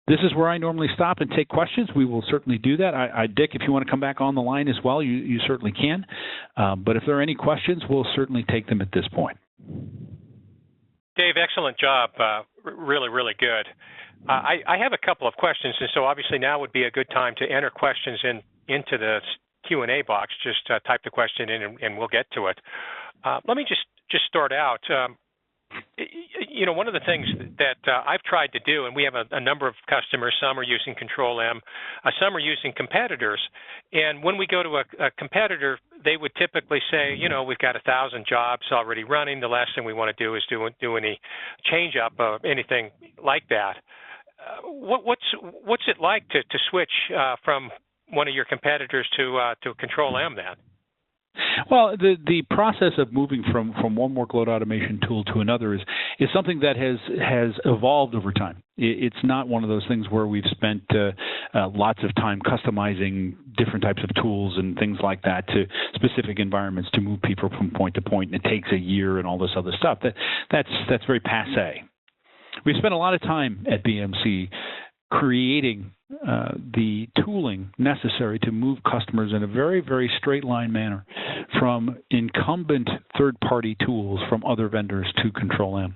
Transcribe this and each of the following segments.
This is where I normally stop and take questions. We will certainly do that. Dick, if you want to come back on the line as well, you certainly can. But if there are any questions, we'll certainly take them at this point. Dave, excellent job. Really, really good. I have a couple of questions, and so obviously now would be a good time to enter questions into the Q&A box. Just type the question in, and we'll get to it. Let me just start out. One of the things that I've tried to do, and we have a number of customers, some are using Control-M, some are using competitors, and when we go to a competitor, they would typically say, we've got 1,000 jobs already running. The last thing we want to do is do any change up of anything like that. What's it like to switch from one of your competitors to Control-M then? Well, the process of moving from one workload automation tool to another is something that has evolved over time. It's not one of those things where we've spent lots of time customizing different types of tools and things like that to specific environments to move people from point to point, and it takes a year and all this other stuff. That's very passé. We spent a lot of time at BMC creating the tooling necessary to move customers in a very, very straight line manner from incumbent third-party tools from other vendors to Control-M.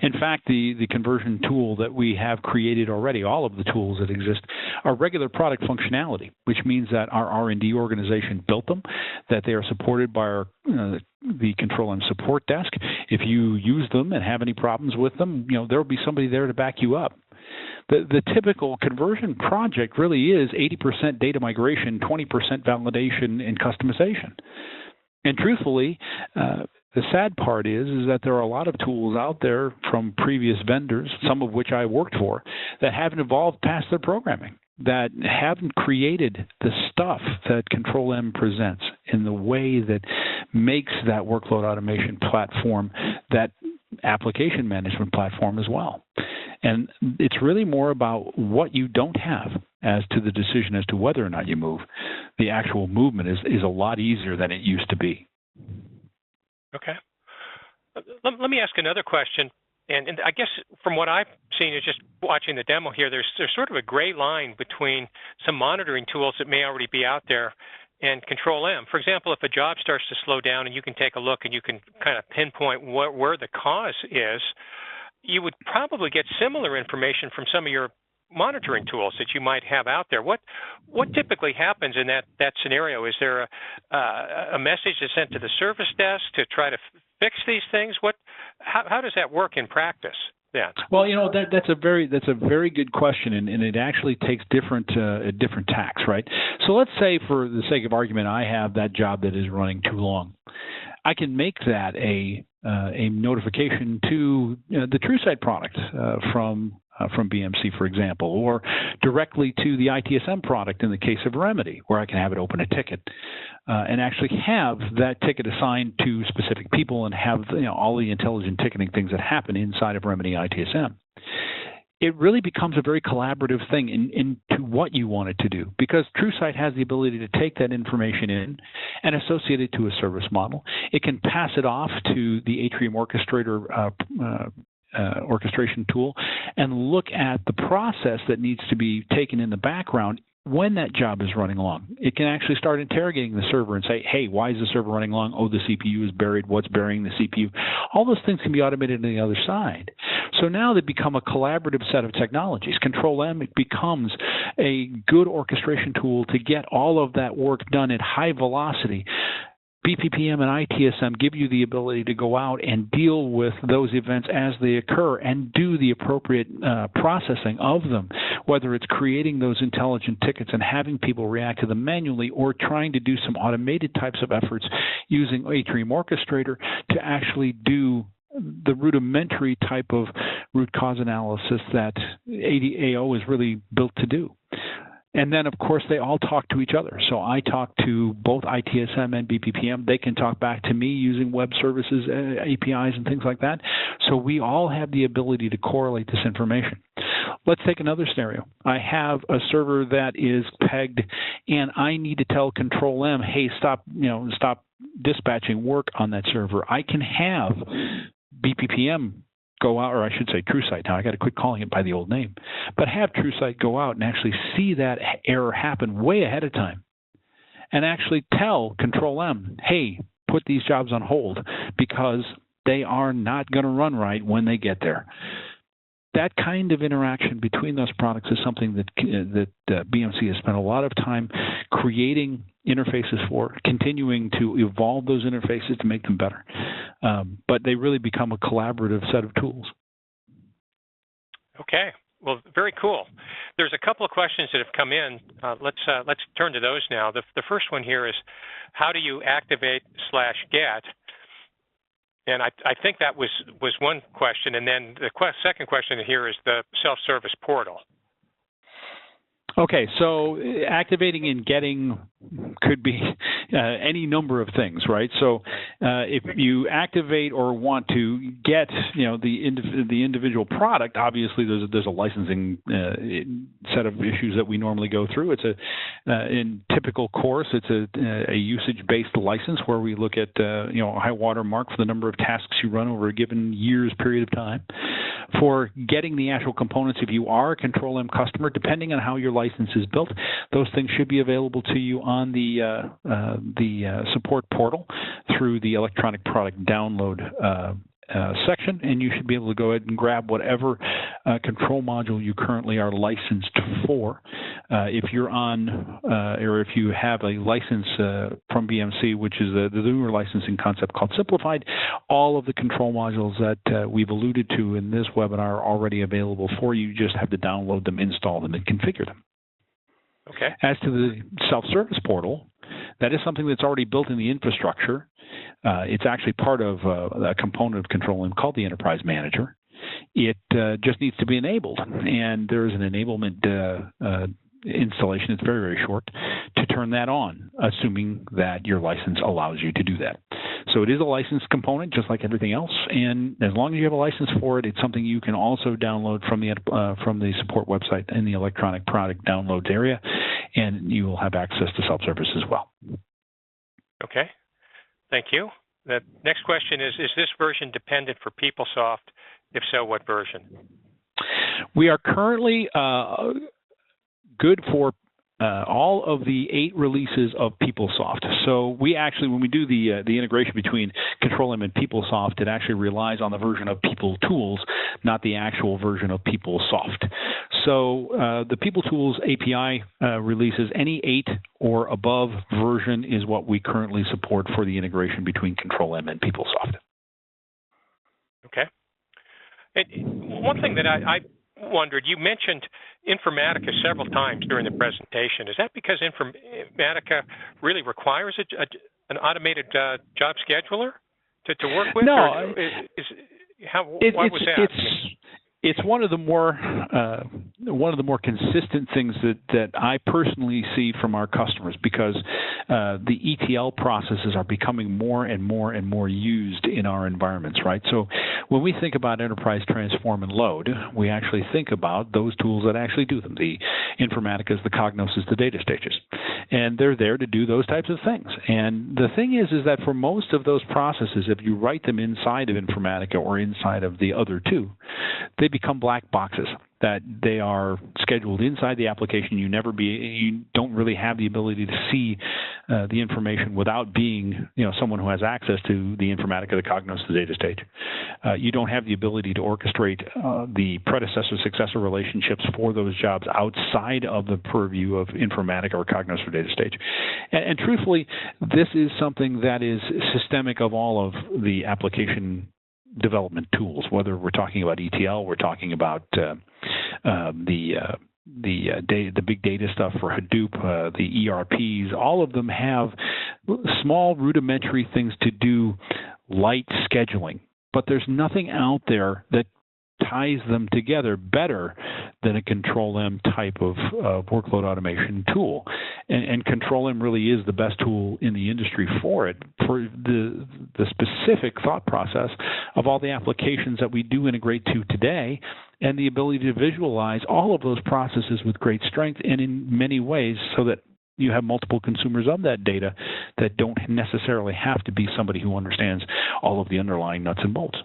In fact, the conversion tool that we have created already, all of the tools that exist, are regular product functionality, which means that our R&D organization built them, that they are supported by the Control-M support desk. If you use them and have any problems with them, there will be somebody there to back you up. The typical conversion project really is 80% data migration, 20% validation and customization. And truthfully, the sad part is that there are a lot of tools out there from previous vendors, some of which I worked for, that haven't evolved past their programming, that haven't created the stuff that Control-M presents in the way that makes that workload automation platform that application management platform as well. And it's really more about what you don't have as to the decision as to whether or not you move. The actual movement is a lot easier than it used to be. Okay. Let me ask another question. And I guess from what I've seen is just watching the demo here, there's sort of a gray line between some monitoring tools that may already be out there and Control-M. For example, if a job starts to slow down and you can take a look and you can kind of pinpoint where the cause is, you would probably get similar information from some of your monitoring tools that you might have out there. What typically happens in that scenario? Is there a message that's sent to the service desk to try to fix these things? How does that work in practice? Yeah. Well, that's a very good question, and it actually takes different tacks, right? So let's say, for the sake of argument, I have that job that is running too long. I can make that a notification to the TrueSight product from BMC, for example, or directly to the ITSM product in the case of Remedy, where I can have it open a ticket and actually have that ticket assigned to specific people and have all the intelligent ticketing things that happen inside of Remedy ITSM. It really becomes a very collaborative thing into what you want it to do, because TrueSight has the ability to take that information in and associate it to a service model. It can pass it off to the Atrium Orchestrator orchestration tool and look at the process that needs to be taken in the background when that job is running along. It can actually start interrogating the server and say, hey, why is the server running long? Oh, the CPU is buried. What's burying the CPU? All those things can be automated on the other side. So now they become a collaborative set of technologies. Control-M, it becomes a good orchestration tool to get all of that work done at high velocity. BPPM and ITSM give you the ability to go out and deal with those events as they occur and do the appropriate processing of them, whether it's creating those intelligent tickets and having people react to them manually, or trying to do some automated types of efforts using Atrium Orchestrator to actually do the rudimentary type of root cause analysis that AO is really built to do. And then, of course, they all talk to each other. So I talk to both ITSM and BPPM. They can talk back to me using web services, APIs, and things like that. So we all have the ability to correlate this information. Let's take another scenario. I have a server that is pegged, and I need to tell Control-M, hey, stop dispatching work on that server. I can have BPPM go out, or I should say TrueSight now, I got to quit calling it by the old name, but have TrueSight go out and actually see that error happen way ahead of time and actually tell Control M, hey, put these jobs on hold because they are not going to run right when they get there. That kind of interaction between those products is something that BMC has spent a lot of time creating interfaces for, continuing to evolve those interfaces to make them better. But they really become a collaborative set of tools. Okay. Well, very cool. There's a couple of questions that have come in. Let's turn to those now. The first one here is, how do you activate/get? And I think that was one question. And then the second question here is the self-service portal. Okay, so activating and getting could be any number of things, right? So if you activate or want to get, the individual product, obviously there's a licensing set of issues that we normally go through. It's in typical course, it's a usage-based license where we look at a high water mark for the number of tasks you run over a given year's period of time. For getting the actual components, if you are a Control M customer, depending on how your license is built, those things should be available to you on the support portal through the electronic product download section, and you should be able to go ahead and grab whatever control module you currently are licensed for. If you're on, or if you have a license from BMC, which is the newer licensing concept called Simplified, all of the control modules that we've alluded to in this webinar are already available for you. You just have to download them, install them, and configure them. Okay. As to the self-service portal, that is something that's already built in the infrastructure. It's actually part of a component of Control M called the Enterprise Manager. It just needs to be enabled, and there is an enablement installation. It's very, very short to turn that on, assuming that your license allows you to do that. So it is a licensed component, just like everything else, and as long as you have a license for it, it's something you can also download from the support website in the electronic product downloads area, and you will have access to self-service as well. Okay, thank you. The next question is this version dependent for PeopleSoft? If so, what version? We are currently good for all of the 8 releases of PeopleSoft. So we actually, when we do the integration between Control M and PeopleSoft, it actually relies on the version of PeopleTools, not the actual version of PeopleSoft. So the PeopleTools API releases any 8 or above version is what we currently support for the integration between Control M and PeopleSoft. Okay. And one thing that I wondered, you mentioned Informatica several times during the presentation. Is that because Informatica really requires an automated job scheduler to work with? No. Why was that? It's one of the more consistent things that I personally see from our customers, because the ETL processes are becoming more and more and more used in our environments, right? So when we think about Enterprise Transform and Load, we actually think about those tools that actually do them. The Informaticas, the Cognoses, the data stages. And they're there to do those types of things. And the thing is that for most of those processes, if you write them inside of Informatica or inside of the other two, they become black boxes that they are scheduled inside the application. You don't really have the ability to see the information without being, someone who has access to the Informatica, the Cognos, the data stage. You don't have the ability to orchestrate the predecessor-successor relationships for those jobs outside of the purview of Informatica or Cognos or data stage. And truthfully, this is something that is systemic of all of the application development tools, whether we're talking about ETL, we're talking about the big data stuff for Hadoop, the ERPs. All of them have small rudimentary things to do, light scheduling, but there's nothing out there that ties them together better than a Control M type of workload automation tool. And Control M really is the best tool in the industry for it, for the specific thought process of all the applications that we do integrate to today, and the ability to visualize all of those processes with great strength and in many ways, so that you have multiple consumers of that data that don't necessarily have to be somebody who understands all of the underlying nuts and bolts.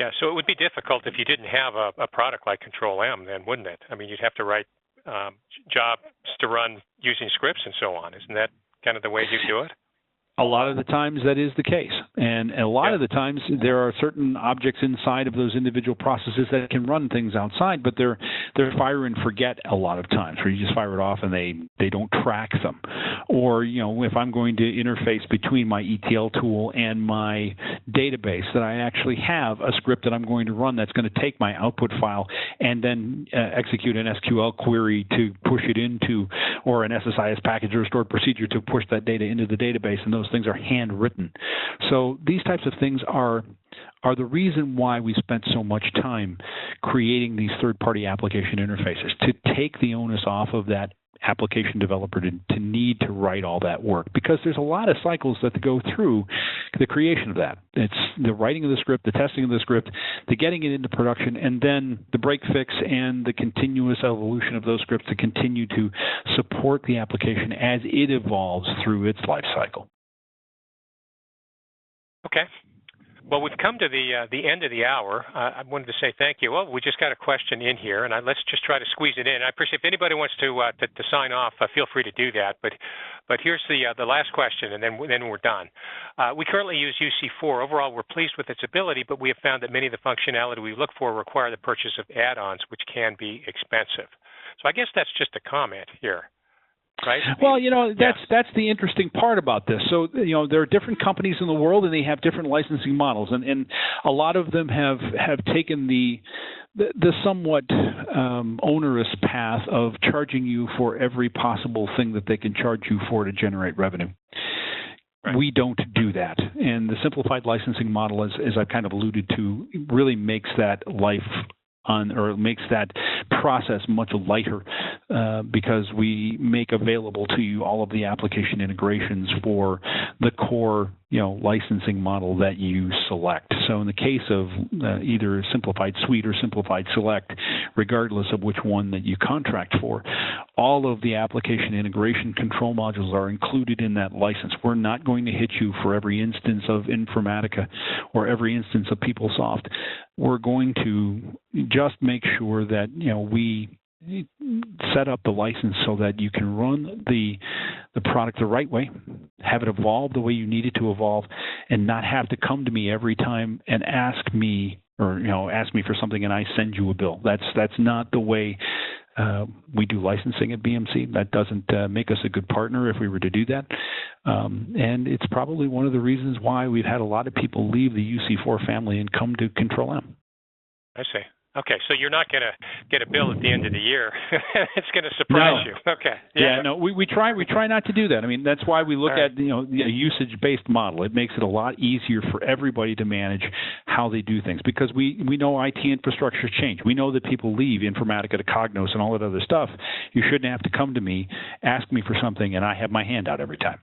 Yeah, so it would be difficult if you didn't have a product like Control-M, then, wouldn't it? I mean, you'd have to write jobs to run using scripts and so on. Isn't that kind of the way you do it? A lot of the times that is the case. And a lot of the times there are certain objects inside of those individual processes that can run things outside, but they're fire and forget a lot of times, where you just fire it off and they don't track them. Or, if I'm going to interface between my ETL tool and my database, that I actually have a script that I'm going to run that's going to take my output file and then execute an SQL query to push it into, or an SSIS package or a stored procedure to push that data into the database, and those things are handwritten. So these types of things are the reason why we spent so much time creating these third-party application interfaces, to take the onus off of that application developer to need to write all that work, because there's a lot of cycles that go through the creation of that. It's the writing of the script, the testing of the script, the getting it into production, and then the break fix and the continuous evolution of those scripts to continue to support the application as it evolves through its life cycle. Okay. Well, we've come to the end of the hour. I wanted to say thank you. Well, we just got a question in here, and let's just try to squeeze it in. I appreciate if anybody wants to sign off, feel free to do that. But here's the last question, and then we're done. We currently use UC4. Overall, we're pleased with its ability, but we have found that many of the functionality we look for require the purchase of add-ons, which can be expensive. So I guess that's just a comment here. Right. Well, that's the interesting part about this. So, there are different companies in the world, and they have different licensing models, and a lot of them have taken the somewhat onerous path of charging you for every possible thing that they can charge you for to generate revenue. Right. We don't do that, and the simplified licensing model, as I've kind of alluded to, really makes that makes that process much lighter, because we make available to you all of the application integrations for the core licensing model that you select. So in the case of either Simplified Suite or Simplified Select, regardless of which one that you contract for, all of the application integration control modules are included in that license. We're not going to hit you for every instance of Informatica or every instance of PeopleSoft. We're going to just make sure that we set up the license so that you can run the product the right way, have it evolve the way you need it to evolve, and not have to come to me every time and ask me for something and I send you a bill. That's not the way we do licensing at BMC. That doesn't make us a good partner if we were to do that. And it's probably one of the reasons why we've had a lot of people leave the UC4 family and come to Control-M. I see. Okay, so you're not going to get a bill at the end of the year. It's going to surprise you. Okay. Yeah, no, we try not to do that. I mean, that's why we look at a usage-based model. It makes it a lot easier for everybody to manage how they do things, because we know IT infrastructure change. We know that people leave Informatica to Cognos and all that other stuff. You shouldn't have to come to me, ask me for something, and I have my hand out every time.